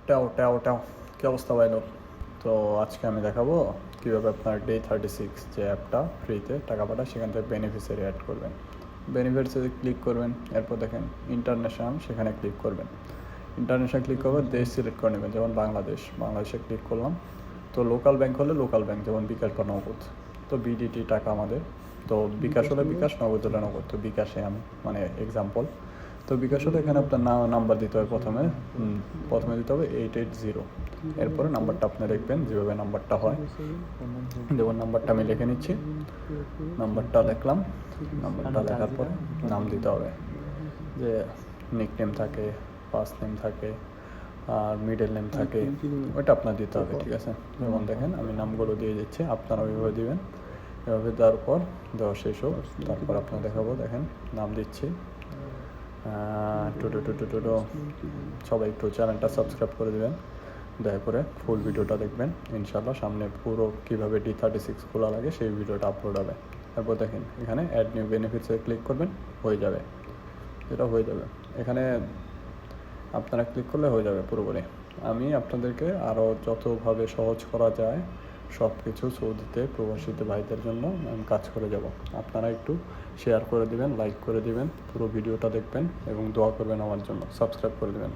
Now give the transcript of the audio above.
টাও টাও টাও কী অবস্থা ভাইলো? তো আজকে আমি দেখাবো কীভাবে আপনার Day36 যে অ্যাপটা ফ্রিতে টাকা পাঠায় সেখান থেকে বেনিফিশিয়ারি অ্যাড করবেন। বেনিফিশিয়ারি ক্লিক করবেন, এরপর দেখেন ইন্টারন্যাশনাল, সেখানে ক্লিক করবেন। ইন্টারন্যাশনাল ক্লিক করবেন, দেশ সিলেক্ট করে নেবেন, যেমন বাংলাদেশে ক্লিক করলাম। তো লোকাল ব্যাংক হলে লোকাল ব্যাংক, যেমন বিকাশ বা নগদ। তো বিডিটি টাকা আমাদের, তো বিকাশ হলে বিকাশ, নগদ হলে নগদ। তো বিকাশে আমি মানে এক্সাম্পল। তো বিকাশ হলে এখানে আপনার নাম্বার দিতে হবে প্রথমে দিতে হবে 880। এরপরে নাম্বারটা আপনি লিখবেন যেভাবে নাম্বারটা হয়। যেমন নাম্বারটা আমি লিখে নিচ্ছি, নাম্বারটা লিখলাম। নাম্বারটা লেখার পরে নাম দিতে হবে, যে নিকনেম থাকে, ফার্স্ট নেম থাকে, আর মিডল নেম থাকে, ওইটা আপনার দিতে হবে, ঠিক আছে? যেমন দেখেন আমি নামগুলো দিয়ে দিচ্ছি, আপনারা ওইভাবে দিবেন। এভাবে দেওয়ার পর দেওয়া শেষ হোক, তারপর আপনার দেখাবো। দেখেন নাম দিচ্ছি, সবাই একটু চ্যানেলটা সাবস্ক্রাইব করে দেবেন, দয়া করে ফুল ভিডিওটা দেখবেন। ইনশাল্লাহ সামনে পুরো কীভাবে D36 খোলা লাগে সেই ভিডিওটা আপলোড হবে। তারপর দেখেন এখানে অ্যাড নিউ বেনিফিটসে ক্লিক করবেন, হয়ে যাবে, এটা হয়ে যাবে। এখানে আপনারা ক্লিক করলে হয়ে যাবে পুরোপুরি। আমি আপনাদেরকে আরও যতভাবে সহজ করা যায় সব কিছু সৌদিতে প্রবাসীতে ভাইদের জন্য আমি কাজ করে যাব। আপনারা একটু শেয়ার করে দিবেন, লাইক করে দিবেন, পুরো ভিডিওটা দেখবেন এবং দোয়া করবেন আমার জন্য, সাবস্ক্রাইব করে দেবেন।